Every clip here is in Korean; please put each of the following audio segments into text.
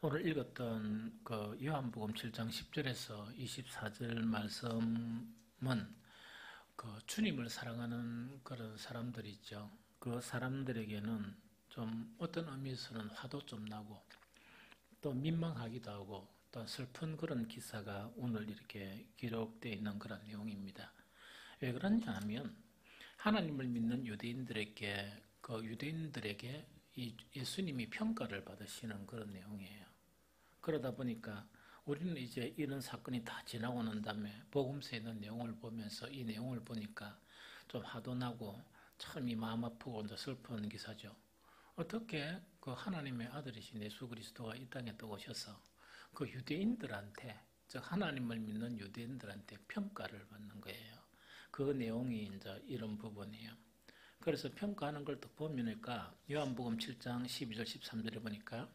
오늘 읽었던 그 요한복음 7장 10절에서 24절 말씀은 그 주님을 사랑하는 그런 사람들이 있죠. 그 사람들에게는 좀 어떤 의미에서는 화도 좀 나고 또 민망하기도 하고 또 슬픈 그런 기사가 오늘 이렇게 기록되어 있는 그런 내용입니다. 왜 그러냐 하면 하나님을 믿는 유대인들에게 이 예수님이 평가를 받으시는 그런 내용이에요. 그러다 보니까 우리는 이제 이런 사건이 다 지나고 난 다음에 복음서에 있는 내용을 보면서 이 내용을 보니까 좀 화도 나고 참 이 마음 아프고 슬픈 기사죠. 어떻게 그 하나님의 아들이신 예수 그리스도가 이 땅에 또 오셔서 그 유대인들한테, 즉 하나님을 믿는 유대인들한테 평가를 받는 거예요. 그 내용이 이제 이런 부분이에요. 그래서 평가하는 걸 또 보니까 요한복음 7장 12절 13절에 보니까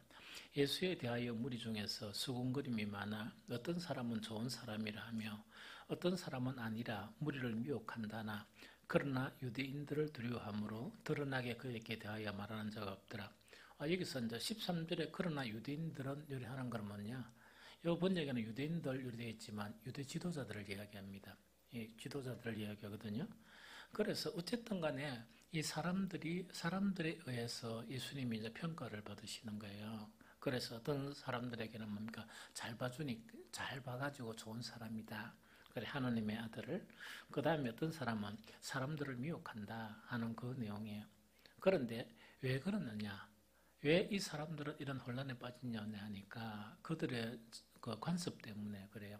예수에 대하여 무리 중에서 수군거림이 많아 어떤 사람은 좋은 사람이라 하며 어떤 사람은 아니라 무리를 미혹한다나 그러나 유대인들을 두려워함으로 드러나게 그에게 대하여 말하는 자가 없더라. 여기서 이제 13절에 그러나 유대인들은 요리하는 건 뭐냐? 이 번역에는 유대인들 요리되어 있지만 유대 지도자들을 이야기합니다. 이 지도자들을 이야기하거든요. 그래서 어쨌든 간에 이 사람들에 의해서 예수님이 이제 평가를 받으시는 거예요. 그래서 어떤 사람들에게는 뭡니까? 잘 봐가지고 좋은 사람이다. 그래, 하나님의 아들을. 그 다음에 어떤 사람은 사람들을 미혹한다 하는 그 내용이에요. 그런데 왜 그러느냐? 왜 이 사람들은 이런 혼란에 빠지냐 하니까 그들의 그 관습 때문에 그래요.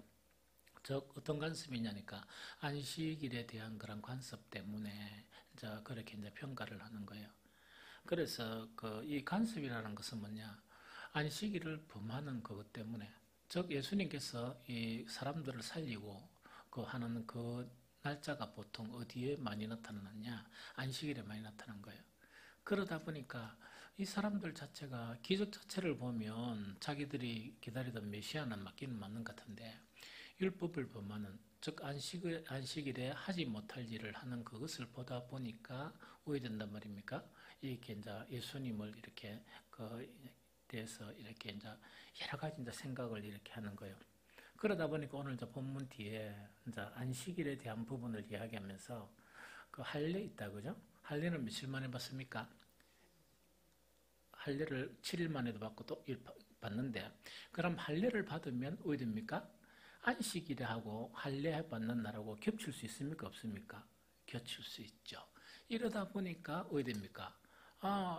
즉 어떤 관습이냐니까 안식일에 대한 그런 관습 때문에 이제 그렇게 이제 평가를 하는 거예요. 그래서 그 이 관습이라는 것은 뭐냐? 안식일을 범하는 그것 때문에, 즉 예수님께서 이 사람들을 살리고 그 하는 그 날짜가 보통 어디에 많이 나타나느냐? 안식일에 많이 나타난 거예요. 그러다 보니까 이 사람들 자체가 기적 자체를 보면 자기들이 기다리던 메시아는 맞기는 맞는 것 같은데 율법을 범하는, 즉 안식일에 하지 못할 일을 하는 그것을 보다 보니까 오해된단 말입니까? 이렇게 이제 예수님을 이렇게 그 대해서 이렇게 이제 여러 가지 이제 생각을 이렇게 하는 거예요. 그러다 보니까 오늘 이제 본문 뒤에 이제 안식일에 대한 부분을 이야기하면서 그 할례 있다 그죠? 할례는 며칠 만에 받습니까? 할례를 7일 만에도 받고 또 받는데, 그럼 할례를 받으면 왜 됩니까? 안식일에 하고 할례 받는 날하고 겹칠 수 있습니까? 없습니까? 겹칠 수 있죠. 이러다 보니까 왜 됩니까?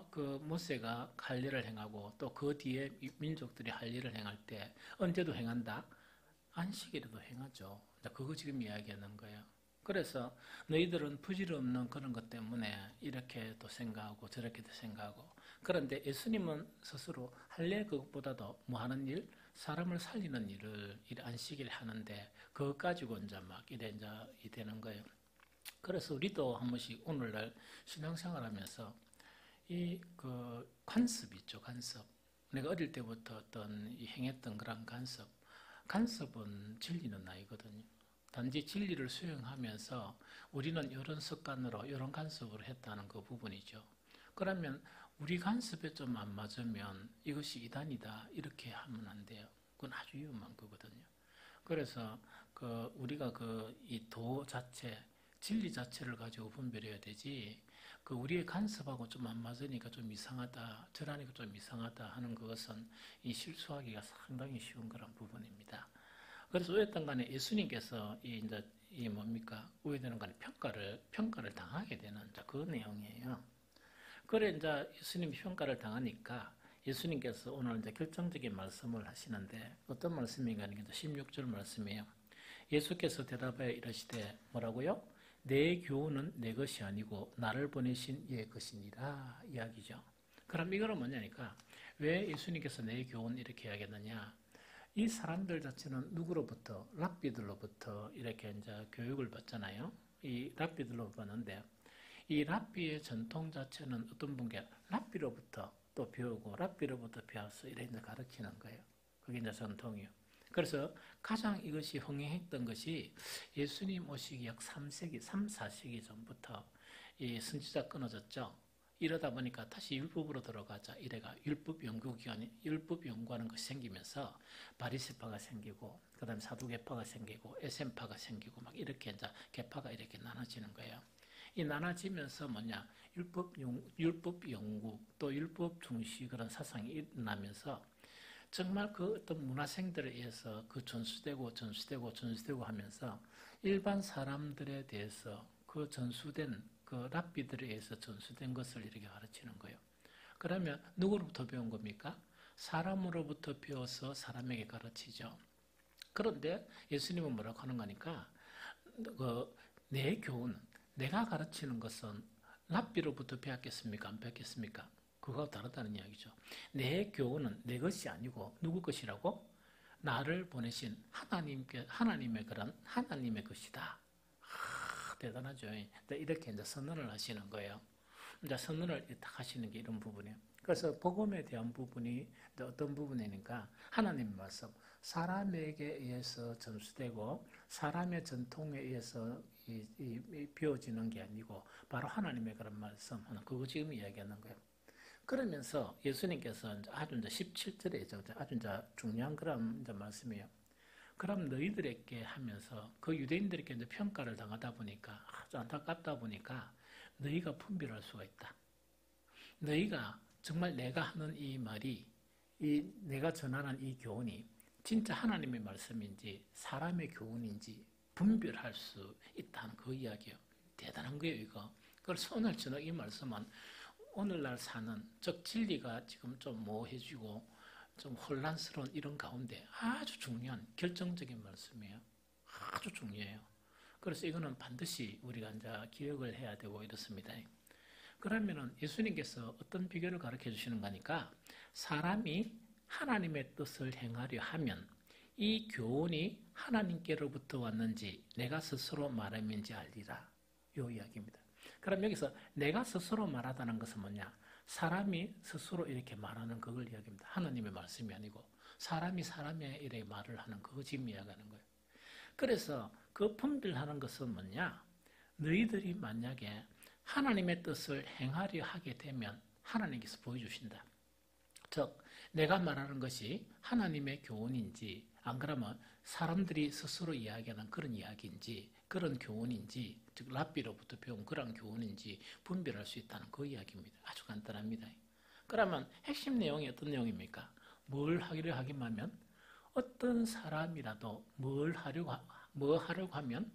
그 모세가 할례를 행하고 또 그 뒤에 민족들이 할례를 행할 때 언제도 행한다? 안식일에도 행하죠. 그거 지금 이야기하는 거예요. 그래서 너희들은 부질없는 그런 것 때문에 이렇게도 생각하고 저렇게도 생각하고, 그런데 예수님은 스스로 할례 그것보다도 뭐 하는 일? 사람을 살리는 일을 안식일에 하는데 그것 가지고 이제 막 이래 이제 되는 거예요. 그래서 우리도 한 번씩 오늘날 신앙생활 하면서 이 그 관습 있죠, 관습. 내가 어릴 때부터 어떤 행했던 그런 간섭은 진리는 아니거든요. 단지 진리를 수행하면서 우리는 이런 습관으로 이런 간섭을 했다는 그 부분이죠. 그러면 우리 간섭에 좀 안 맞으면 이것이 이단이다 이렇게 하면 안 돼요. 그건 아주 위험한 거거든요. 그래서 그 우리가 그 이 도 자체, 진리 자체를 가지고 분별해야 되지, 그 우리의 간섭하고 좀 안 맞으니까 좀 이상하다, 저라니까 좀 이상하다 하는 것은 이 실수하기가 상당히 쉬운 그런 부분입니다. 그래서 어쨌든 간에 예수님께서 이제 이 뭡니까? 오해되는 간에 평가를 당하게 되는 그 내용이에요. 그래 이제 예수님이 평가를 당하니까 예수님께서 오늘 이제 결정적인 말씀을 하시는데 어떤 말씀인가 하는 게 16절 말씀이에요. 예수께서 대답하여 이르시되 뭐라고요? 내 교훈은 내 것이 아니고 나를 보내신 이의 것이니라 이야기죠. 그럼 이거는 뭐냐니까 왜 예수님께서 내 교훈 이렇게 이야기했느냐? 이 사람들 자체는 누구로부터? 랍비들로부터 이렇게 이제 교육을 받잖아요. 이 랍비들로 받는데 이 랍비의 전통 자체는 어떤 분께 랍비로부터 또 배우고 랍비로부터 배워서 이렇게 가르치는 거예요. 그게 이제 전통이에요. 그래서 가장 이것이 흥행했던 것이 예수님 오시기 약 3세기, 3, 4세기 전부터 이 선지자 끊어졌죠. 이러다 보니까 다시 율법으로 들어가자. 이래가 율법 연구기관이 율법 연구하는 것이 생기면서 바리새파가 생기고 그다음에 사두개파가 생기고 에센파가 생기고 막 이렇게 이제 계파가 이렇게 나눠지는 거예요. 이 나눠지면서 뭐냐 율법 연구 또 율법 중시 그런 사상이 일어나면서 정말 그 어떤 문화생들에 의해서 그 전수되고 하면서 일반 사람들에 대해서 그 전수된 그 랍비들에 의해서 전수된 것을 이렇게 가르치는 거예요. 그러면 누구로부터 배운 겁니까? 사람으로부터 배워서 사람에게 가르치죠. 그런데 예수님은 뭐라고 하는 거니까 내 교훈, 내가 가르치는 것은 랍비로부터 배웠겠습니까? 안 배웠겠습니까? 그거와 다르다는 이야기죠. 내 교훈은 내 것이 아니고 누구 것이라고? 나를 보내신 하나님의 그런 하나님의 것이다. 대단하죠. 이렇게 이제 선언을 하시는 거예요. 이제 선언을 딱 하시는 게 이런 부분이에요. 그래서 복음에 대한 부분이 어떤 부분이니까 하나님의 말씀, 사람에게 의해서 전수되고 사람의 전통에 의해서 비워지는 게 아니고 바로 하나님의 그런 말씀, 그거 지금 이야기하는 거예요. 그러면서 예수님께서 아주 이제 17절에 아주 이제 중요한 그런 이제 말씀이에요. 그럼 너희들에게 하면서 그 유대인들에게 이제 평가를 당하다 보니까 아주 안타깝다 보니까 너희가 분별할 수가 있다. 너희가 정말 내가 하는 이 말이 내가 전하는 이 교훈이 진짜 하나님의 말씀인지 사람의 교훈인지 분별할 수 있다는 그 이야기예요. 대단한 거예요, 이거. 그래서 오늘 저녁 이 말씀은 오늘날 사는 즉 진리가 지금 좀 모호해지고 좀 혼란스러운 이런 가운데 아주 중요한 결정적인 말씀이에요. 아주 중요해요. 그래서 이거는 반드시 우리가 이제 기억을 해야 되고 이렇습니다. 그러면은 예수님께서 어떤 비결을 가르쳐 주시는 거니까 사람이 하나님의 뜻을 행하려 하면 이 교훈이 하나님께로부터 왔는지 내가 스스로 말함인지 알리라. 요 이야기입니다. 그럼 여기서 내가 스스로 말하다는 것은 뭐냐? 사람이 스스로 이렇게 말하는 그걸 이야기합니다. 하나님의 말씀이 아니고 사람이 사람의 이렇게 말을 하는 그거 지금 이야기하는 거예요. 그래서 그 분별하는 것은 뭐냐? 너희들이 만약에 하나님의 뜻을 행하려 하게 되면 하나님께서 보여주신다. 즉 내가 말하는 것이 하나님의 교훈인지 안 그러면 사람들이 스스로 이야기하는 그런 이야기인지 그런 교훈인지 즉 랍비로부터 배운 그런 교훈인지 분별할 수 있다는 그 이야기입니다. 아주 간단합니다. 그러면 핵심 내용이 어떤 내용입니까? 뭘 하기로 하기만 하면 어떤 사람이라도 뭐 하려고 하면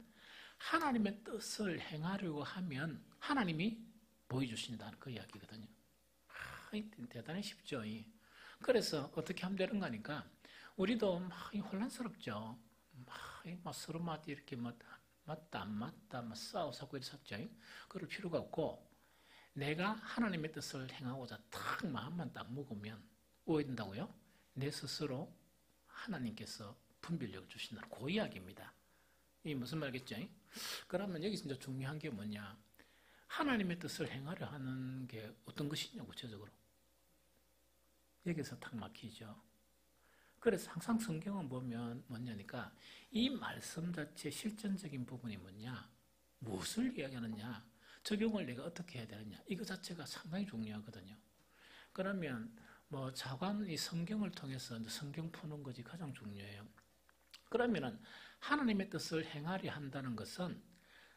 하나님의 뜻을 행하려고 하면 하나님이 보여주신다는 그 이야기거든요. 대단히 쉽죠. 그래서 어떻게 하면 되는 거니까 우리도 막 혼란스럽죠. 막 서로 막 이렇게 맞다 안 맞다 막 싸우고 이랬었죠. 그럴 필요가 없고 내가 하나님의 뜻을 행하고자 딱 마음만 딱 먹으면 오해된다고요? 내 스스로 하나님께서 분별력을 주신다는 그 이야기입니다. 이 무슨 말겠죠? 그러면 여기서 이제 중요한 게 뭐냐? 하나님의 뜻을 행하려 하는 게 어떤 것이냐 구체적으로 여기서 탁 막히죠. 그래서 항상 성경을 보면 뭐냐니까 이 말씀 자체 실전적인 부분이 뭐냐? 무엇을 이야기하느냐? 적용을 내가 어떻게 해야 되느냐? 이거 자체가 상당히 중요하거든요. 그러면 뭐 자관이 성경을 통해서 성경 푸는 것이 가장 중요해요. 그러면은 하나님의 뜻을 행하려 한다는 것은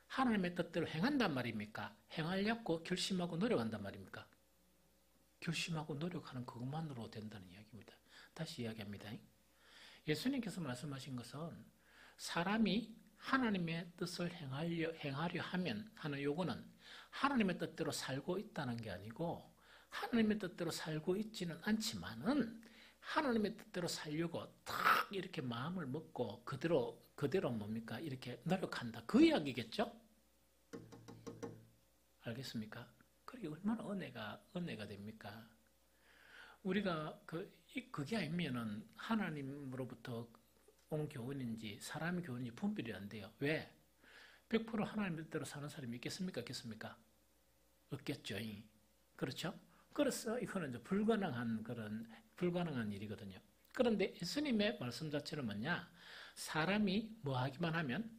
하나님의 뜻대로 행한단 말입니까? 행하려고 결심하고 노력한단 말입니까? 결심하고 노력하는 그것만으로 된다는 이야기입니다. 다시 이야기합니다. 예수님께서 말씀하신 것은 사람이 하나님의 뜻을 행하려 하면 하는 요거는 하나님의 뜻대로 살고 있다는 게 아니고 하나님의 뜻대로 살고 있지는 않지만은 하나님의 뜻대로 살려고 딱 이렇게 마음을 먹고 그대로 뭡니까? 이렇게 노력한다. 그 이야기겠죠? 알겠습니까? 그게 얼마나 은혜가 됩니까? 우리가 그게 아니면은 하나님으로부터 온 교훈인지 사람의 교훈인지 분별이 안 돼요. 왜? 100% 하나님의 뜻대로 사는 사람이 있겠습니까? 없겠습니까? 없겠죠. 그렇죠? 그래서 이거는 이제 불가능한 일이거든요. 그런데 예수님의 말씀 자체는 뭐냐? 사람이 뭐 하기만 하면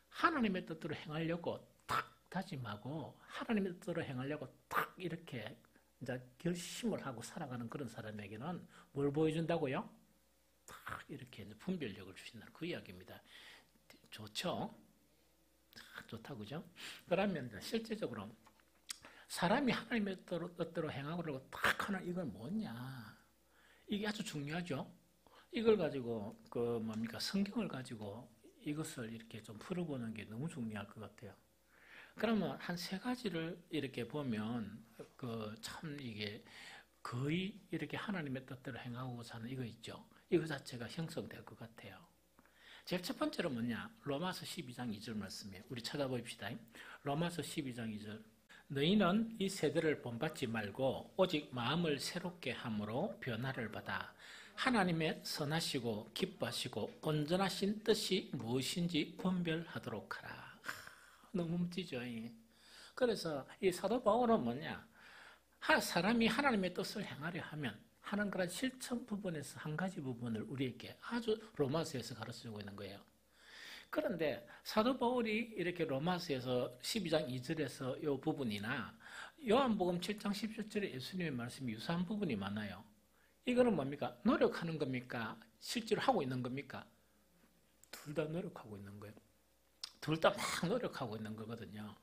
하나님의 뜻대로 행하려고 딱 다짐하고 하나님의 뜻대로 행하려고 딱 이렇게 이제 결심을 하고 살아가는 그런 사람에게는 뭘 보여준다고요? 딱 이렇게 이제 분별력을 주신다는 그 이야기입니다. 좋죠? 좋다, 그죠? 그러면 이제 실제적으로 사람이 하나님의 뜻대로 행하려고 딱 하는 이건 뭐냐? 이게 아주 중요하죠? 이걸 가지고 성경을 가지고 이것을 이렇게 좀 풀어보는 게 너무 중요할 것 같아요. 그러면 한 세 가지를 이렇게 보면 참 이게 거의 이렇게 하나님의 뜻대로 행하고 사는 이거 있죠. 이거 자체가 형성될 것 같아요. 제일 첫 번째로 뭐냐? 로마서 12장 2절 말씀이에요. 우리 찾아봅시다. 로마서 12장 2절. 너희는 이 세대를 본받지 말고 오직 마음을 새롭게 함으로 변화를 받아 하나님의 선하시고 기뻐하시고 온전하신 뜻이 무엇인지 분별하도록 하라. 너무 멋지죠. 그래서 이 사도 바울은 뭐냐? 사람이 하나님의 뜻을 행하려 하면 하는 그런 실천 부분에서 한 가지 부분을 우리에게 아주 로마서에서 가르쳐주고 있는 거예요. 그런데 사도 바울이 이렇게 로마서에서 12장 2절에서 이 부분이나 요한복음 7장 17절에 예수님의 말씀이 유사한 부분이 많아요. 이거는 뭡니까? 노력하는 겁니까? 실제로 하고 있는 겁니까? 둘 다 노력하고 있는 거예요. 둘 다 막 노력하고 있는 거거든요.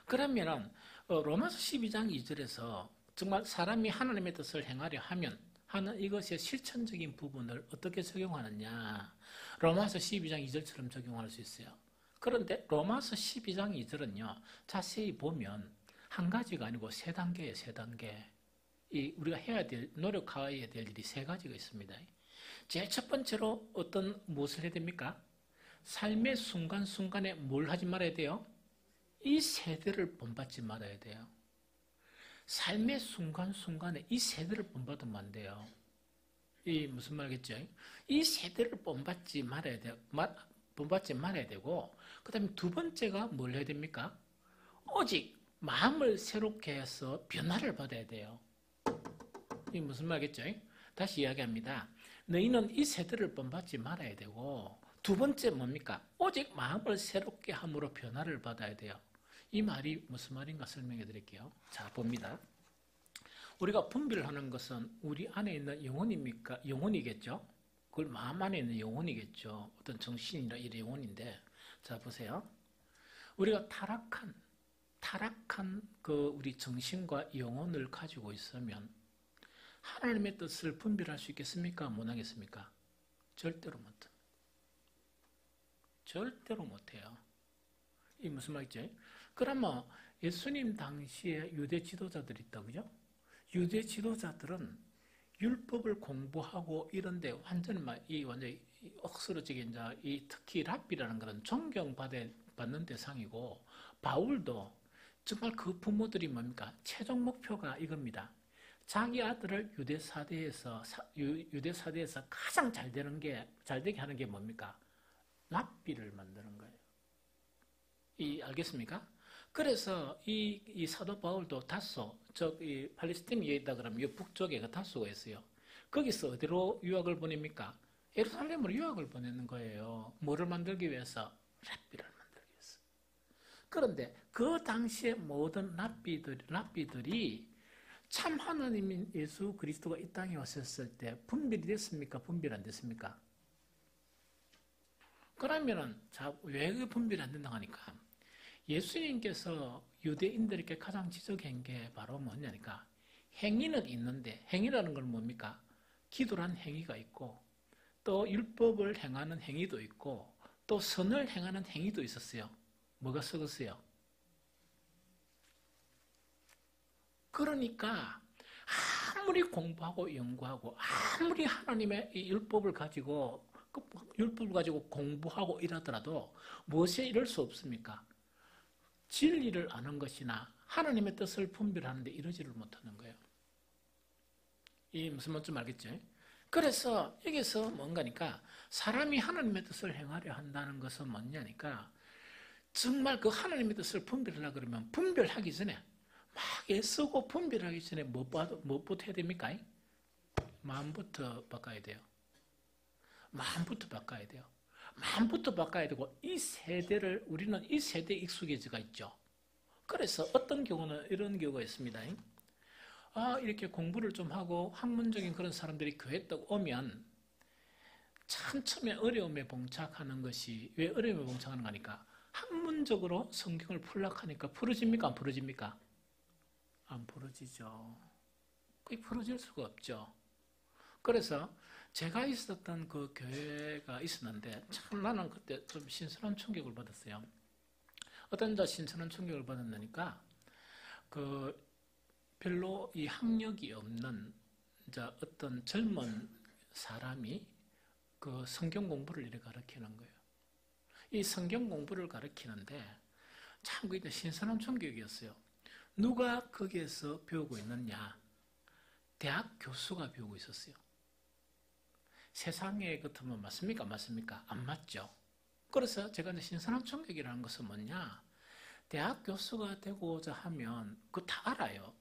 그러면은 로마서 12장 2절에서 정말 사람이 하나님의 뜻을 행하려 하면 하는 이것의 실천적인 부분을 어떻게 적용하느냐? 로마서 12장 2절처럼 적용할 수 있어요. 그런데 로마서 12장 2절은요. 자세히 보면 한 가지가 아니고 세 단계예요. 세 단계. 우리가 노력해야 될 일이 세 가지가 있습니다. 제일 첫 번째로 무엇을 해야 됩니까? 삶의 순간순간에 뭘 하지 말아야 돼요? 이 세대를 본받지 말아야 돼요. 삶의 순간순간에 이 세대를 본받으면 안 돼요. 무슨 말겠죠? 이 세대를 본받지 말아야 돼요. 본받지 말아야 되고, 그 다음에 두 번째가 뭘 해야 됩니까? 오직 마음을 새롭게 해서 변화를 받아야 돼요. 이 무슨 말겠죠? 다시 이야기합니다. 너희는 이 세대를 본받지 말아야 되고, 두 번째 뭡니까? 오직 마음을 새롭게 함으로 변화를 받아야 돼요. 이 말이 무슨 말인가 설명해 드릴게요. 자, 봅니다. 우리가 분별하는 것은 우리 안에 있는 영혼입니까? 영혼이겠죠? 그걸 마음 안에 있는 영혼이겠죠. 어떤 정신이나 이런 영혼인데, 자, 보세요. 우리가 타락한 우리 정신과 영혼을 가지고 있으면 하나님의 뜻을 분별할 수 있겠습니까? 못 하겠습니까? 절대로 못합니다. 절대로 못해요. 이 무슨 말이죠? 그러면 예수님 당시에 유대 지도자들이 있다, 그죠? 유대 지도자들은 율법을 공부하고 이런데 완전히 억스러지게 특히 랍비라는 것은 존경받는 대상이고, 바울도 정말 그 부모들이 뭡니까? 최종 목표가 이겁니다. 자기 아들을 유대 사대에서 가장 잘 되게 하는 게 뭡니까? 랍비를 만드는 거예요. 알겠습니까? 그래서 이 사도 바울도 팔레스틴에 있다 그러면 이 북쪽에 다소가 있어요. 거기서 어디로 유학을 보냅니까? 예루살렘으로 유학을 보내는 거예요. 뭐를 만들기 위해서? 랍비를 만들기 위해서. 그런데 그 당시에 모든 랍비들이 참 하나님인 예수 그리스도가 이 땅에 왔었을 때 분별이 됐습니까? 분별 안 됐습니까? 그러면은 왜 분별이 안 된다고 하니까 예수님께서 유대인들에게 가장 지적한 게 바로 뭐냐니까 행위는 있는데, 행위라는 건 뭡니까? 기도란 행위가 있고, 또 율법을 행하는 행위도 있고, 또 선을 행하는 행위도 있었어요. 뭐가 썩었어요? 그러니까 아무리 공부하고 연구하고 아무리 하나님의 이 율법을 가지고 공부하고 이러더라도 무엇에 이럴 수 없습니까? 진리를 아는 것이나 하나님의 뜻을 분별하는데 이러지를 못하는 거예요. 이 무슨 말인지 알겠죠? 그래서 여기서 뭔가니까 사람이 하나님의 뜻을 행하려 한다는 것은 뭐냐니까 정말 그 하나님의 뜻을 분별하려고 그러면 분별하기 전에 막 애쓰고 분별하기 전에 무엇부터 해야 됩니까? 마음부터 바꿔야 돼요. 마음부터 바꿔야 돼요. 마음부터 바꿔야 되고 우리는 이 세대에 익숙해져가 있죠. 그래서 어떤 경우는 이런 경우가 있습니다. 이렇게 공부를 좀 하고 학문적인 그런 사람들이 교회에 딱 오면 참 처음에 어려움에 봉착하는 것이, 왜 어려움에 봉착하는 거니까 학문적으로 성경을 풀려고 하니까 풀어집니까? 안 풀어집니까? 안 풀어지죠. 거의 풀어질 수가 없죠. 그래서 제가 있었던 그 교회가 있었는데 참 나는 그때 좀 신선한 충격을 받았어요. 어떤 신선한 충격을 받았느니까 그 별로 이 학력이 없는 이제 어떤 젊은 사람이 그 성경 공부를 이렇게 가르치는 거예요. 이 성경 공부를 가르치는데 참 그게 신선한 충격이었어요. 누가 거기에서 배우고 있느냐? 대학 교수가 배우고 있었어요. 세상에 같으면 맞습니까? 맞습니까? 안 맞죠. 그래서 제가 신선한 충격이라는 것은 뭐냐? 대학 교수가 되고자 하면 그거 다 알아요.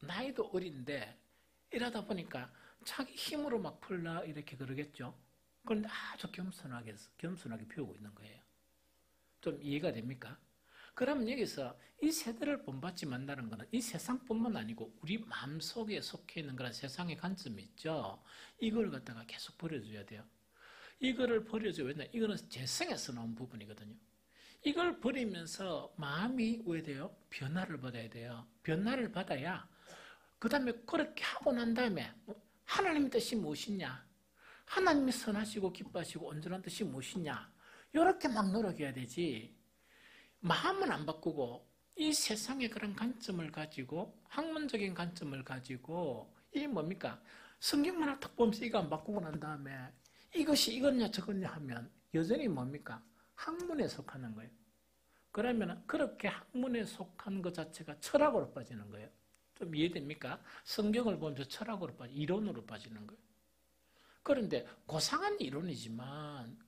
나이도 어린데 이러다 보니까 자기 힘으로 막 풀라 이렇게 그러겠죠. 그런데 아주 겸손하게 배우고 있는 거예요. 좀 이해가 됩니까? 그러면 여기서 이 세대를 본받지 만다는 것은 이 세상뿐만 아니고 우리 마음속에 속해 있는 그런 세상의 관점이 있죠. 이걸 갖다가 계속 버려줘야 돼요. 이거를 버려줘야 왜냐? 이거는 재성에서 나온 부분이거든요. 이걸 버리면서 마음이 왜 돼요? 변화를 받아야 돼요. 변화를 받아야 그 다음에 그렇게 하고 난 다음에 하나님의 뜻이 무엇이냐? 하나님이 선하시고 기뻐하시고 온전한 뜻이 무엇이냐? 이렇게 막 노력해야 되지. 마음은 안 바꾸고 이 세상의 그런 관점을 가지고 학문적인 관점을 가지고 이 뭡니까? 성경만 하나 탁 보면서 이거 안 바꾸고 난 다음에 이것이 이거냐 저거냐 하면 여전히 뭡니까? 학문에 속하는 거예요. 그러면 그렇게 학문에 속한 것 자체가 철학으로 빠지는 거예요. 좀 이해됩니까? 성경을 보면서 철학으로 이론으로 빠지는 거예요. 그런데 고상한 이론이지만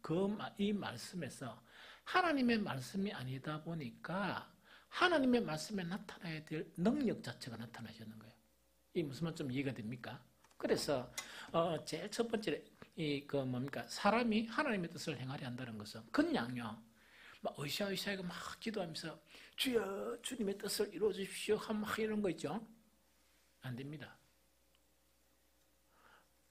이 말씀에서 하나님의 말씀이 아니다 보니까 하나님의 말씀에 나타나야 될 능력 자체가 나타나시는 거예요. 이 무슨 말 좀 이해가 됩니까? 그래서 제일 첫 번째 뭡니까? 사람이 하나님의 뜻을 행하려 한다는 것은 그냥요. 막 으쌰으쌰하고 막 기도하면서 주여 주님의 뜻을 이루어 주십시오 막 이런 거 있죠. 안 됩니다.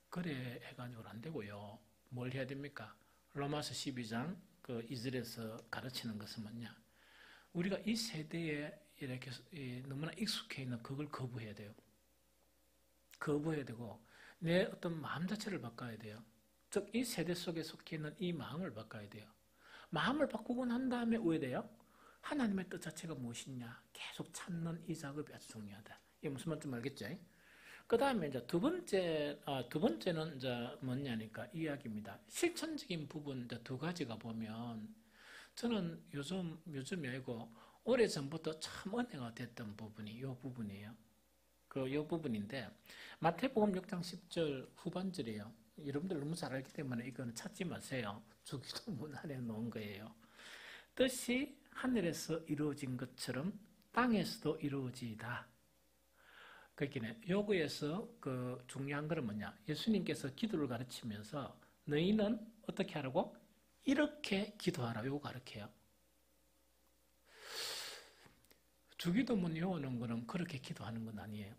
그래 해가지고는 안 되고요. 뭘 해야 됩니까? 로마서 12장 그 이스라엘에서 가르치는 것은 뭐냐? 우리가 이 세대에 이렇게 너무나 익숙해 있는 그걸 거부해야 돼요. 거부해야 되고 내 어떤 마음 자체를 바꿔야 돼요. 즉 이 세대 속에 속해 있는 이 마음을 바꿔야 돼요. 마음을 바꾸고 난 다음에 왜 돼요? 하나님의 뜻 자체가 무엇이냐? 계속 찾는 이 작업이 아주 중요하다. 이게 무슨 말인지 알겠죠? 그 다음에 이제 두 번째는 이제 뭐냐니까 이야기입니다. 실천적인 부분 이제 두 가지가 보면 저는 요즘이 아니고 오래 전부터 참 은혜가 됐던 부분이 이 부분이에요. 이 부분인데 마태복음 6장 10절 후반절이에요. 여러분들 너무 잘 알기 때문에 이거는 찾지 마세요. 주기도문 안에 놓은 거예요. 뜻이 하늘에서 이루어진 것처럼 땅에서도 이루어지이다. 그러니까 여기에서 그 중요한 것은 뭐냐? 예수님께서 기도를 가르치면서 너희는 어떻게 하라고? 이렇게 기도하라. 요거 가르쳐요. 주기도문 외우는 거는 그렇게 기도하는 건 아니에요.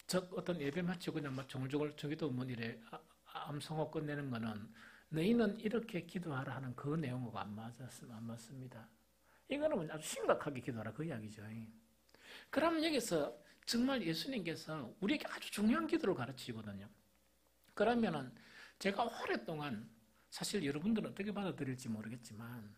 즉 어떤 예배 마치고 그냥 막 조글조글 주기도문 이래 암송하고 끝내는 거는 너희는 이렇게 기도하라 하는 그 내용하고 안 맞습니다. 이거는 아주 심각하게 기도하라 그 이야기죠. 그럼 여기서 정말 예수님께서 우리에게 아주 중요한 기도를 가르치거든요. 그러면은 제가 오랫동안 사실 여러분들은 어떻게 받아들일지 모르겠지만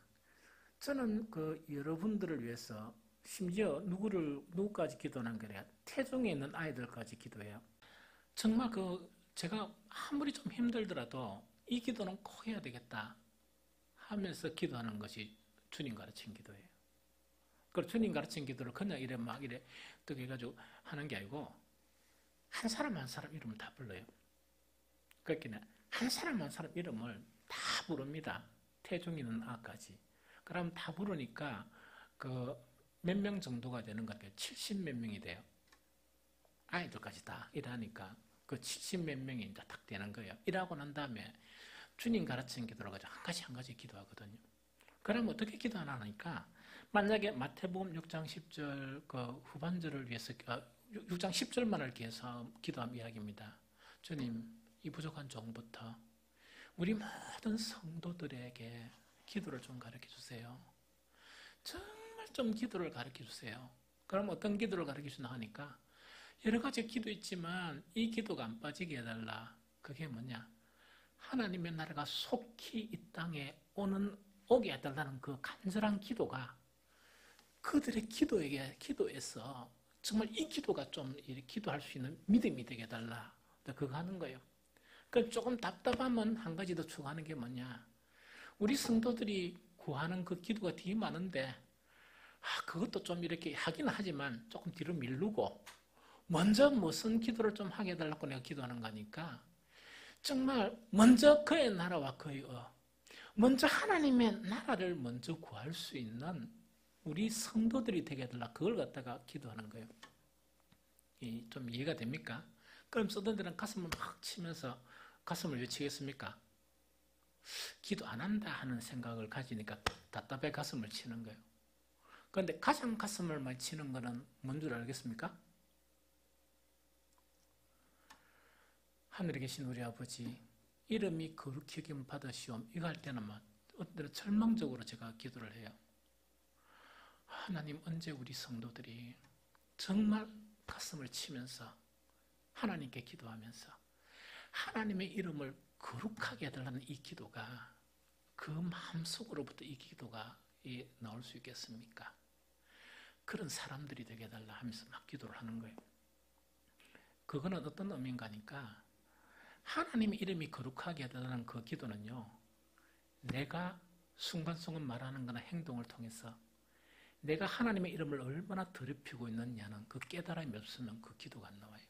저는 그 여러분들을 위해서 심지어 누구까지 기도하는 게 아니라 태중에 있는 아이들까지 기도해요. 정말 제가 아무리 좀 힘들더라도 이 기도는 꼭 해야 되겠다 하면서 기도하는 것이 주님 가르친 기도예요. 그 주님 가르친 기도를 그냥 이래 어떻게 해가지고 하는 게 아니고 한 사람 한 사람 이름을 다 불러요. 그러니까 한 사람 한 사람 이름을 다 부릅니다. 태중이는 아까지. 그럼 다 부르니까 몇 명 정도가 되는 것 같아요. 70몇 명이 돼요. 아이들까지 다 일하니까 그 70몇 명이 이제 딱 되는 거예요. 일하고 난 다음에 주님 가르친 기도를 가지고 한 가지 기도하거든요. 그럼 어떻게 기도하니까 만약에 마태복음 6장 10절 그 후반절을 위해서 6장 10절만을 위해서 기도한 이야기입니다. 주님, 이 부족한 종부터 우리 모든 성도들에게 기도를 좀 가르쳐 주세요. 정말 좀 기도를 가르쳐 주세요. 그럼 어떤 기도를 가르쳐 주나 하니까 여러 가지 기도 있지만 이 기도가 안 빠지게 해달라. 그게 뭐냐? 하나님의 나라가 속히 이 땅에 오게 해달라는 그 간절한 기도가 그들의 기도에서 정말 이 기도가 좀 기도할 수 있는 믿음이 되게 해달라. 그거 하는 거예요. 그 조금 답답하면 한 가지 더 추가하는 게 뭐냐? 우리 성도들이 구하는 그 기도가 되게 많은데 그것도 좀 이렇게 하긴 하지만 조금 뒤로 미루고 먼저 무슨 기도를 좀 하게 해달라고 내가 기도하는 거니까 정말 먼저 그의 나라와 그의 먼저 하나님의 나라를 먼저 구할 수 있는 우리 성도들이 되게 해달라. 그걸 갖다가 기도하는 거예요. 좀 이해가 됩니까? 그럼 성도들은 가슴을 막 치면서 가슴을 외치겠습니까? 기도 안 한다 하는 생각을 가지니까 답답해 가슴을 치는 거예요. 그런데 가장 가슴을 많이 치는 거는 뭔 줄 알겠습니까? 하늘에 계신 우리 아버지, 이름이 거룩히 여김 받으시옴. 이거 할 때는 어떤 때는 절망적으로 제가 기도를 해요. 하나님, 언제 우리 성도들이 정말 가슴을 치면서 하나님께 기도하면서 하나님의 이름을 거룩하게 해달라는 이 기도가 그 마음속으로부터 이 기도가 나올 수 있겠습니까? 그런 사람들이 되게 해달라 하면서 막 기도를 하는 거예요. 그거는 어떤 의미인가 하니까 하나님의 이름이 거룩하게 해달라는 그 기도는요, 내가 순간순간 말하는 거나 행동을 통해서 내가 하나님의 이름을 얼마나 더럽히고 있느냐는 그 깨달음이 없으면 그 기도가 안 나와요.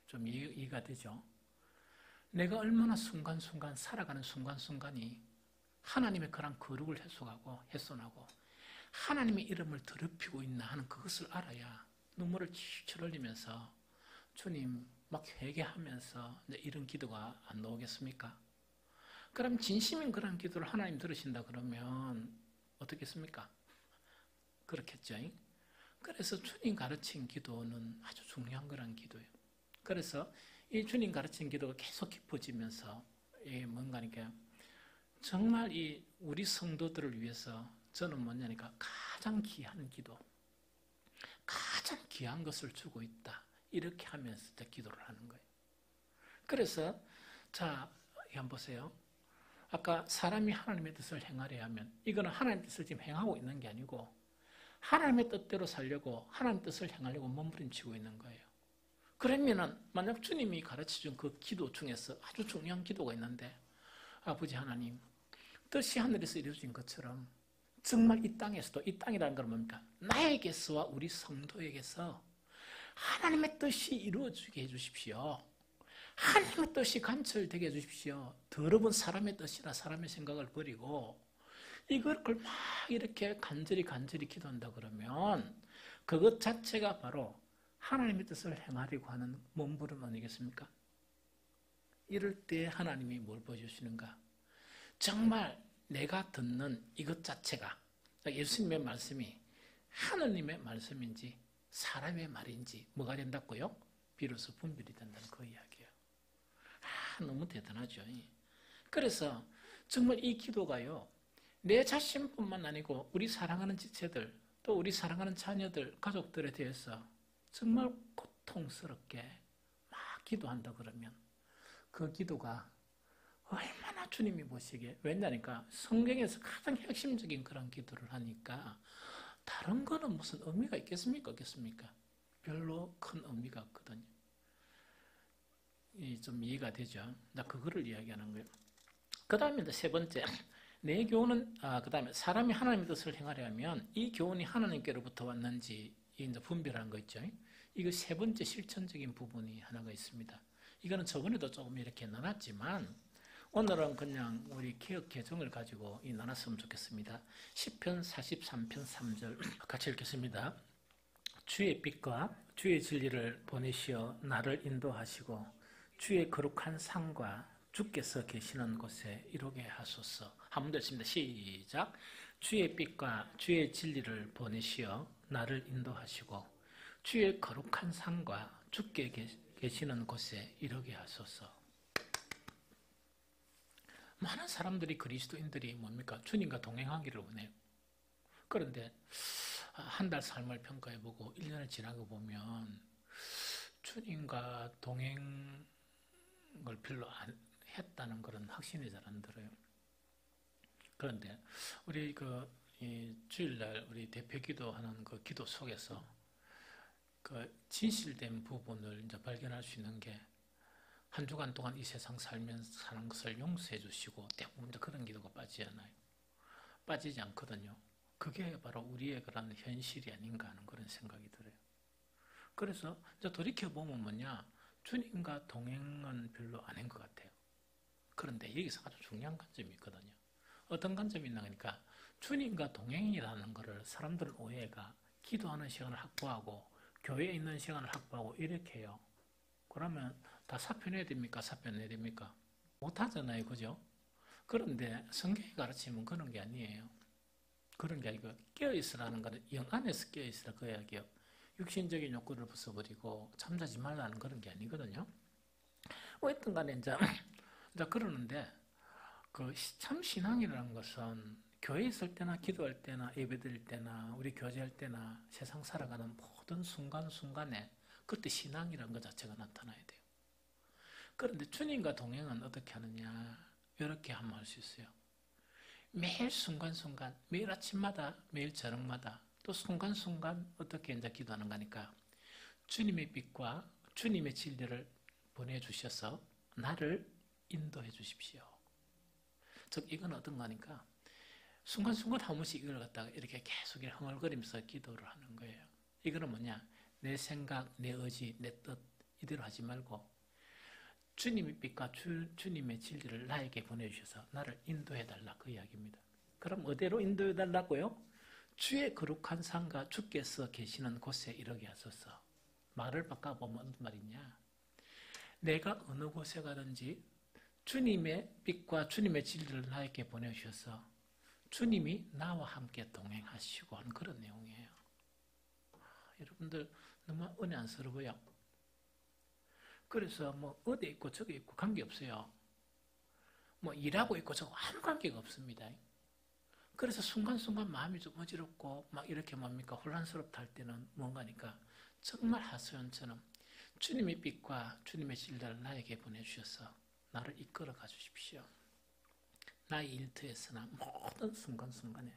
좀 이해가 되죠? 내가 얼마나 순간순간 살아가는 순간순간이 하나님의 그런 거룩을 훼손하고 하나님의 이름을 더럽히고 있나 하는 그것을 알아야 눈물을 칠칠 흘리면서 주님 막 회개하면서 이런 기도가 안 나오겠습니까? 그럼 진심인 그런 기도를 하나님 들으신다 그러면 어떻겠습니까? 그렇겠죠. 그래서 주님 가르친 기도는 아주 중요한 거란 기도예요. 그래서 이 주님 가르친 기도가 계속 깊어지면서 뭔가니까 정말 이 우리 성도들을 위해서 저는 뭐냐니까 가장 귀한 기도, 가장 귀한 것을 주고 있다. 이렇게 하면서 기도를 하는 거예요. 그래서 자, 한번 보세요. 아까 사람이 하나님의 뜻을 행하려 하면 이거는 하나님의 뜻을 지금 행하고 있는 게 아니고 하나님의 뜻대로 살려고 하나님의 뜻을 행하려고 몸부림치고 있는 거예요. 그러면은 만약 주님이 가르쳐준 그 기도 중에서 아주 중요한 기도가 있는데 아버지 하나님, 뜻이 하늘에서 이루어진 것처럼 정말 이 땅에서도, 이 땅이라는 건 뭡니까? 나에게서와 우리 성도에게서 하나님의 뜻이 이루어지게 해주십시오. 하나님의 뜻이 관철되게 해주십시오. 더러운 사람의 뜻이나 사람의 생각을 버리고 이걸 막 이렇게 간절히 기도한다 그러면 그것 자체가 바로 하나님의 뜻을 행하려고 하는 몸부림 아니겠습니까? 이럴 때 하나님이 뭘 보여주시는가? 정말 내가 듣는 이것 자체가 예수님의 말씀이 하느님의 말씀인지 사람의 말인지 뭐가 된다고요? 비로소 분별이 된다는 그 이야기예요. 너무 대단하죠. 그래서 정말 이 기도가요, 내 자신뿐만 아니고 우리 사랑하는 지체들, 또 우리 사랑하는 자녀들, 가족들에 대해서 정말 고통스럽게 막 기도한다 그러면 그 기도가 얼마나 주님이 보시기에, 왜냐니까 성경에서 가장 핵심적인 그런 기도를 하니까 다른 거는 무슨 의미가 있겠습니까? 없겠습니까? 별로 큰 의미가 없거든요. 좀 이해가 되죠? 나 그거를 이야기하는 거예요. 그 다음에 세 번째, 내 교훈은, 그 다음에 사람이 하나님의 뜻을 행하려 하면 이 교훈이 하나님께로부터 왔는지 이제 분별하는 거 있죠. 이거 세 번째 실천적인 부분이 하나가 있습니다. 이거는 저번에도 조금 이렇게 나눴지만 오늘은 그냥 우리 개역 개정을 가지고 나눴으면 좋겠습니다. 시편 43편 3절 같이 읽겠습니다. 주의 빛과 주의 진리를 보내시어 나를 인도하시고 주의 거룩한 상과 주께서 계시는 곳에 이루게 하소서. 한 번 더 읽습니다. 시작. 주의 빛과 주의 진리를 보내시어 나를 인도하시고 주의 거룩한 상과 주께 계시는 곳에 이르게 하소서. 많은 사람들이 그리스도인들이 뭡니까? 주님과 동행하기를 원해요. 그런데 한 달 삶을 평가해보고 1년을 지나고 보면 주님과 동행을 별로 안 했다는 그런 확신이 잘 안 들어요. 그런데 우리 주일날 우리 대표 기도하는 그 기도 속에서 그 진실된 부분을 이제 발견할 수 있는 게 한 주간 동안 이 세상 살면서 사는 것을 용서해 주시고 대부분 그런 기도가 빠지지 않거든요. 그게 바로 우리의 그런 현실이 아닌가 하는 그런 생각이 들어요. 그래서 이제 돌이켜보면 뭐냐, 주님과 동행은 별로 안 한 것 같아요. 그런데 여기서 아주 중요한 관점이 있거든요. 어떤 관점이 있나 하니까 주님과 동행이라는 것을 사람들은 오해가 기도하는 시간을 확보하고 교회에 있는 시간을 확보하고 이렇게 해요. 그러면 다 사표내야 됩니까? 사표내야 됩니까? 못하잖아요. 그죠? 그런데 성경이 가르치면 그런 게 아니에요. 그런 게 아니고 깨어있으라는 것은 영 안에서 깨어있으라 그 이야기예요. 육신적인 욕구를 부숴버리고 잠자지 말라는 그런 게 아니거든요. 어쨌든 간에 이제 그러는데 참 신앙이라는 것은 교회에 있을 때나 기도할 때나 예배드릴 때나 우리 교제할 때나 세상 살아가는 모든 순간순간에 그때 신앙이라는 것 자체가 나타나야 돼요. 그런데 주님과 동행은 어떻게 하느냐, 이렇게 한번 할 수 있어요. 매일 순간순간, 매일 아침마다, 매일 저녁마다 또 순간순간 어떻게 이제 기도하는 거니까 주님의 빛과 주님의 진리를 보내주셔서 나를 인도해 주십시오. 즉 이건 어떤 거니까 순간순간 한 번씩 이걸 갖다가 이렇게 계속 흥얼거리면서 기도를 하는 거예요. 이거는 뭐냐, 내 생각, 내 의지, 내 뜻 이대로 하지 말고 주님의 빛과 주님의 진리를 나에게 보내주셔서 나를 인도해달라 그 이야기입니다. 그럼 어디로 인도해달라고요? 주의 거룩한 상과 주께서 계시는 곳에 이르게 하소서. 말을 바꿔보면 어떤 말이냐, 내가 어느 곳에 가든지 주님의 빛과 주님의 진리를 나에게 보내주셔서 주님이 나와 함께 동행하시고 하는 그런 내용이에요. 여러분들 너무 은혜 안쓰러워요. 그래서 뭐 어디 있고 저기 있고 관계없어요. 뭐 일하고 있고 저거 아무 관계가 없습니다. 그래서 순간순간 마음이 좀 어지럽고 막 이렇게 뭡니까 혼란스럽다 할 때는 뭔가니까 정말 하소연처럼 주님의 빛과 주님의 진리를 나에게 보내주셔서 나를 이끌어가 주십시오. 나의 일터에서나 모든 순간순간에.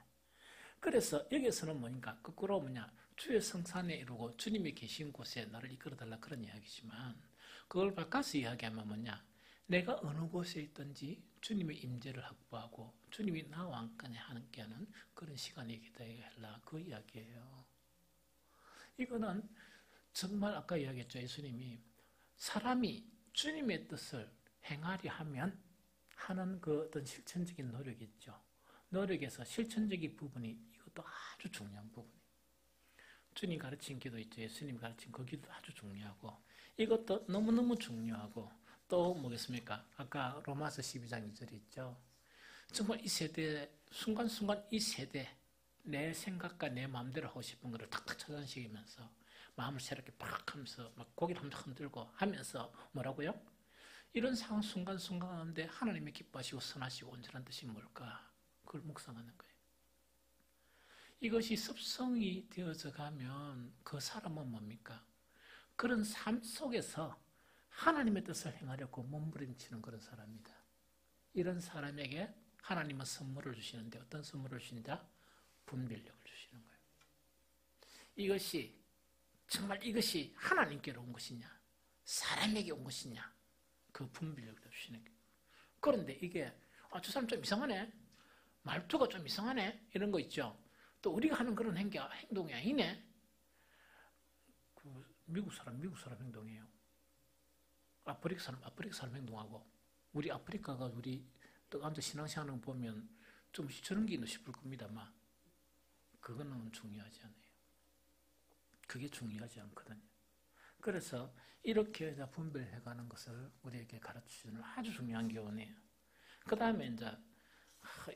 그래서 여기서는 뭐니까 거꾸로 뭐냐, 주의 성산에 이루고 주님이 계신 곳에 나를 이끌어달라 그런 이야기지만 그걸 바꿔서 이야기하면 뭐냐, 내가 어느 곳에 있든지 주님의 임재를 확보하고 주님이 나와 함께하는 그런 시간이 되게 하라 그 이야기예요. 이거는 정말 아까 이야기했죠. 예수님이 사람이 주님의 뜻을 행하려 하면 하는 그 어떤 실천적인 노력이 있죠. 노력에서 실천적인 부분이 이것도 아주 중요한 부분이에요. 주님 가르친 기도 있죠. 예수님 가르친 그 기도 아주 중요하고 이것도 너무너무 중요하고 또 뭐겠습니까? 아까 로마서 12장 2절이 있죠. 정말 이 세대 순간순간 이 세대 내 생각과 내 마음대로 하고 싶은 것을 탁탁 차단시키면서 마음을 새롭게 팍 하면서 막 고개를 한번 흔들고 하면서 뭐라고요? 이런 상황 순간순간 가운데 하나님의 기뻐하시고 선하시고 온전한 뜻이 뭘까? 그걸 묵상하는 거예요. 이것이 습성이 되어져 가면 그 사람은 뭡니까? 그런 삶 속에서 하나님의 뜻을 행하려고 몸부림치는 그런 사람이다. 이런 사람에게 하나님은 선물을 주시는데 어떤 선물을 주시느냐? 분별력을 주시는 거예요. 이것이 하나님께로 온 것이냐? 사람에게 온 것이냐? 그 분별력을 주시는 거예요. 그런데 이게 저 사람 좀 이상하네. 말투가 좀 이상하네. 이런 거 있죠. 또 우리가 하는 그런 행동이 아니네. 미국 사람 행동이에요. 아프리카 사람 행동하고 우리 아프리카가 우리 또 앉아 신앙생활을 보면 좀 저런 게 있나 싶을 겁니다만 그거는 중요하지 않아요. 그게 중요하지 않거든요. 그래서 이렇게 분별해가는 것을 우리에게 가르쳐주는 아주 중요한 교훈이에요. 그 다음에 이제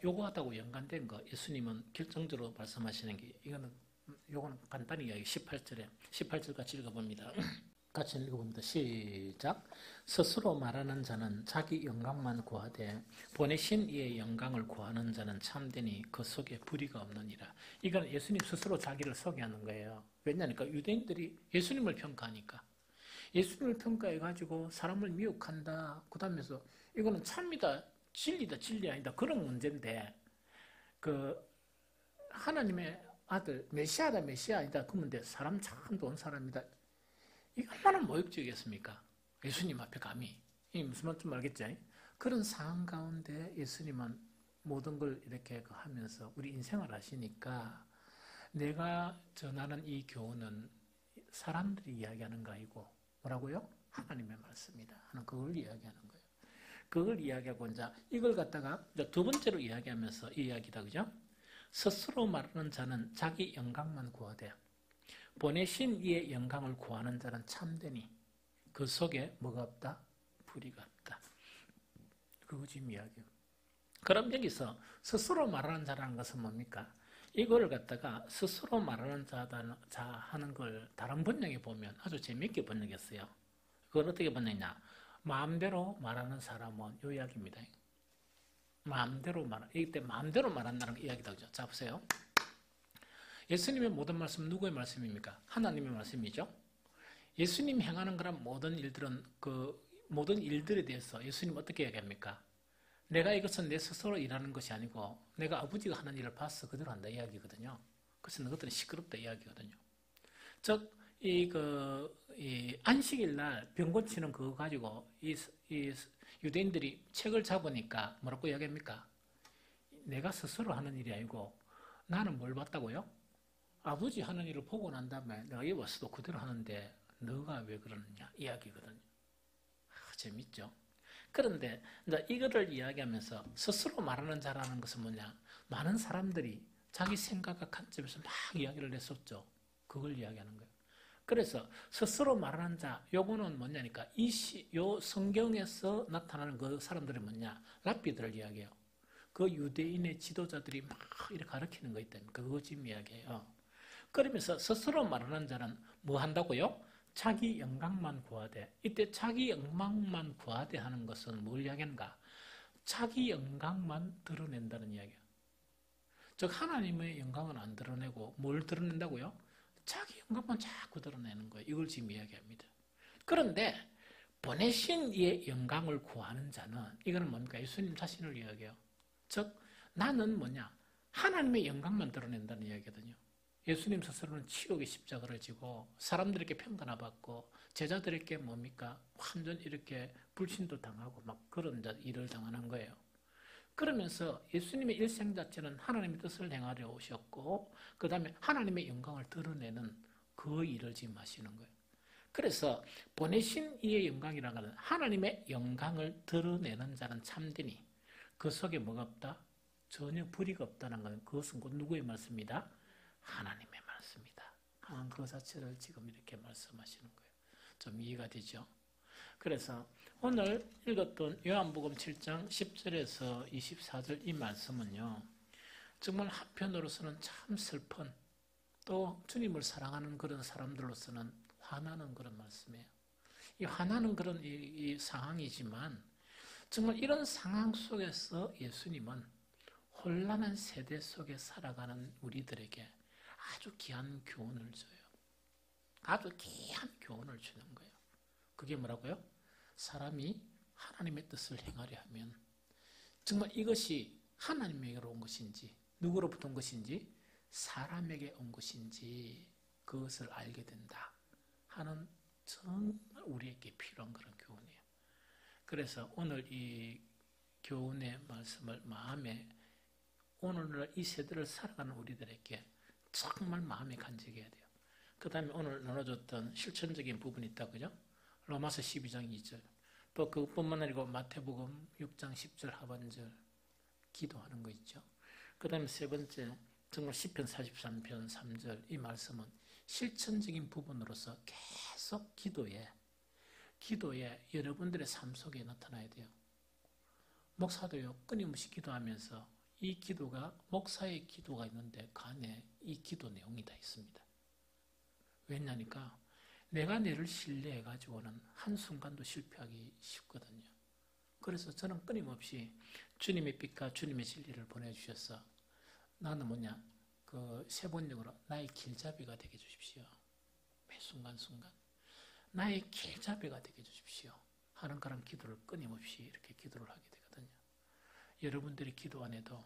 요거하다고 연관된 거 예수님은 결정적으로 말씀하시는 게 요거는 간단히 이야기 18절 같이 읽어봅니다. 같이 읽어봅니다. 시작. 스스로 말하는 자는 자기 영광만 구하되 보내신 이의 영광을 구하는 자는 참되니 그 속에 불의가 없느니라. 이건 예수님 스스로 자기를 소개하는 거예요. 왜냐니까 유대인들이 예수님을 평가하니까. 예수님을 평가해가지고 사람을 미혹한다. 그 다음에서 이거는 참이다, 진리다, 진리 아니다. 그런 문제인데 그 하나님의 아들 메시아다, 메시아 아니다. 그러면 사람 참 좋은 사람이다. 이게 얼마나 모욕적이겠습니까? 예수님 앞에 감히. 이 무슨 말인지 알겠죠? 그런 상황 가운데 예수님은 모든 걸 이렇게 하면서 우리 인생을 하시니까 내가 전하는 이 교훈은 사람들이 이야기하는 거 아니고 뭐라고요? 하나님의 말씀이다 하는 그걸 이야기하는 거예요. 그걸 이야기하고 이제 이걸 갖다가 이제 두 번째로 이야기하면서 이 이야기다, 그죠? 스스로 말하는 자는 자기 영광만 구하되 보내신 이의 영광을 구하는 자는 참되니 그 속에 뭐가 없다? 불의가 없다. 그거 지금 이야기예요. 그럼 여기서 스스로 말하는 자라는 것은 뭡니까? 이걸 갖다가 스스로 말하는 자 하는 걸 다른 번역에 보면 아주 재미있게 번역했어요. 그걸 어떻게 번역했냐? 마음대로 말하는 사람은 이 이야기입니다. 이때 마음대로 말한다는 이야기다. 그죠? 자, 보세요. 예수님의 모든 말씀은 누구의 말씀입니까? 하나님의 말씀이죠. 예수님 행하는 그런 모든 일들은 모든 일들에 대해서 예수님 어떻게 이야기합니까? 내가 이것은 내 스스로 일하는 것이 아니고 내가 아버지가 하는 일을 봐서 그대로 한다 이야기거든요. 그래서 너희들은 시끄럽다 이야기거든요. 즉, 이 안식일 날 병 고치는 그거 가지고 이 유대인들이 책을 잡으니까 뭐라고 이야기합니까? 내가 스스로 하는 일이 아니고 나는 뭘 봤다고요? 아버지 하는 일을 보고 난 다음에 내가 여기 와서도 그대로 하는데 너가 왜 그러느냐 이야기거든요. 재밌죠? 그런데 이제 이거를 이야기하면서 스스로 말하는 자라는 것은 뭐냐? 많은 사람들이 자기 생각과 관점에서 막 이야기를 했었죠. 그걸 이야기하는 거예요. 그래서 스스로 말하는 자, 요거는 뭐냐니까 요 성경에서 나타나는 그 사람들이 뭐냐? 랍비들을 이야기해요. 그 유대인의 지도자들이 막 이렇게 가르치는 거 있다니까 그거 지금 이야기해요. 그러면서 스스로 말하는 자는 뭐 한다고요? 자기 영광만 구하되. 이때 자기 영광만 구하되 하는 것은 뭘 이야기하는가? 자기 영광만 드러낸다는 이야기예요. 즉 하나님의 영광은 안 드러내고 뭘 드러낸다고요? 자기 영광만 자꾸 드러내는 거예요. 이걸 지금 이야기합니다. 그런데 보내신 이의 영광을 구하는 자는 이거는 뭡니까? 예수님 자신을 이야기해요. 즉 나는 뭐냐? 하나님의 영광만 드러낸다는 이야기거든요. 예수님 스스로는 치욕의 십자가를 지고 사람들에게 평가나 받고 제자들에게 뭡니까? 완전 이렇게 불신도 당하고 막 그런 일을 당하는 거예요. 그러면서 예수님의 일생 자체는 하나님의 뜻을 행하려 오셨고 그 다음에 하나님의 영광을 드러내는 그 일을 지금 하시는 거예요. 그래서 보내신 이의 영광이라는 것은 하나님의 영광을 드러내는 자는 참되니 그 속에 뭐가 없다? 전혀 불의가 없다는 것은 그것은 곧 누구의 말씀이다? 하나님의 말씀이다. 하는 그 자체를 지금 이렇게 말씀하시는 거예요. 좀 이해가 되죠? 그래서 오늘 읽었던 요한복음 7장 10절에서 24절 이 말씀은요. 정말 한편으로서는 참 슬픈 또 주님을 사랑하는 그런 사람들로서는 화나는 그런 말씀이에요. 이 화나는 그런 이 상황이지만 정말 이런 상황 속에서 예수님은 혼란한 세대 속에 살아가는 우리들에게 아주 귀한 교훈을 줘요. 아주 귀한 교훈을 주는 거예요. 그게 뭐라고요? 사람이 하나님의 뜻을 행하려 하면 정말 이것이 하나님에게로 온 것인지 누구로부터 온 것인지 사람에게 온 것인지 그것을 알게 된다 하는 정말 우리에게 필요한 그런 교훈이에요. 그래서 오늘 이 교훈의 말씀을 마음에 오늘날 이 세대를 살아가는 우리들에게 정말 마음에 간직해야 돼요. 그 다음에 오늘 나눠줬던 실천적인 부분이 있다, 그죠? 로마서 12장 2절. 또 그뿐만 아니고 마태복음 6장 10절 하반절 기도하는 거 있죠. 그 다음에 세 번째, 정말 시편 43편 3절 이 말씀은 실천적인 부분으로서 계속 기도에 여러분들의 삶 속에 나타나야 돼요. 목사도요, 끊임없이 기도하면서 이 기도가 목사의 기도가 있는데 그 안에 이 기도 내용이 다 있습니다. 왜냐니까 내가 내를 신뢰해가지고는 한순간도 실패하기 쉽거든요. 그래서 저는 끊임없이 주님의 빛과 주님의 진리를 보내주셔서 나는 그 세 번역으로 나의 길잡이가 되게 해주십시오. 매 순간순간 나의 길잡이가 되게 해주십시오 하는 그런 기도를 끊임없이 이렇게 기도를 하게 되거든요. 여러분들이 기도 안에도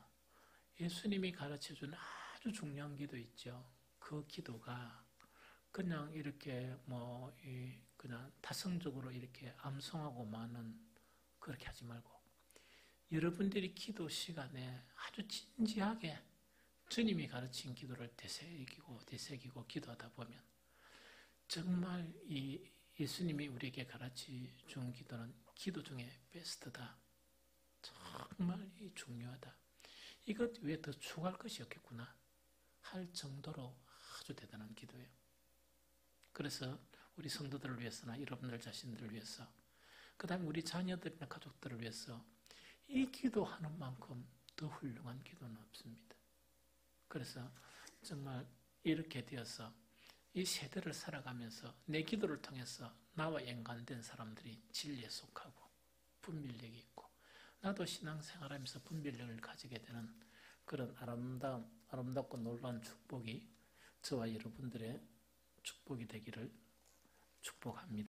예수님이 가르쳐준 아주 중요한 기도 있죠. 그 기도가 그냥 이렇게 그냥 다성적으로 이렇게 암송하고만은 그렇게 하지 말고 여러분들이 기도 시간에 아주 진지하게 주님이 가르친 기도를 되새기고 기도하다 보면 정말 이 예수님이 우리에게 가르쳐 준 기도는 기도 중에 베스트다. 정말 중요하다. 이것 외에 더 추가할 것이 없겠구나 할 정도로 아주 대단한 기도예요. 그래서 우리 성도들을 위해서나 여러분들 자신들을 위해서 그 다음에 우리 자녀들이나 가족들을 위해서 이 기도하는 만큼 더 훌륭한 기도는 없습니다. 그래서 정말 이렇게 되어서 이 세대를 살아가면서 내 기도를 통해서 나와 연관된 사람들이 진리에 속하고 분별력이 있고 나도 신앙생활하면서 분별력을 가지게 되는 그런 아름답고 놀라운 축복이 저와 여러분들의 축복이 되기를 축복합니다.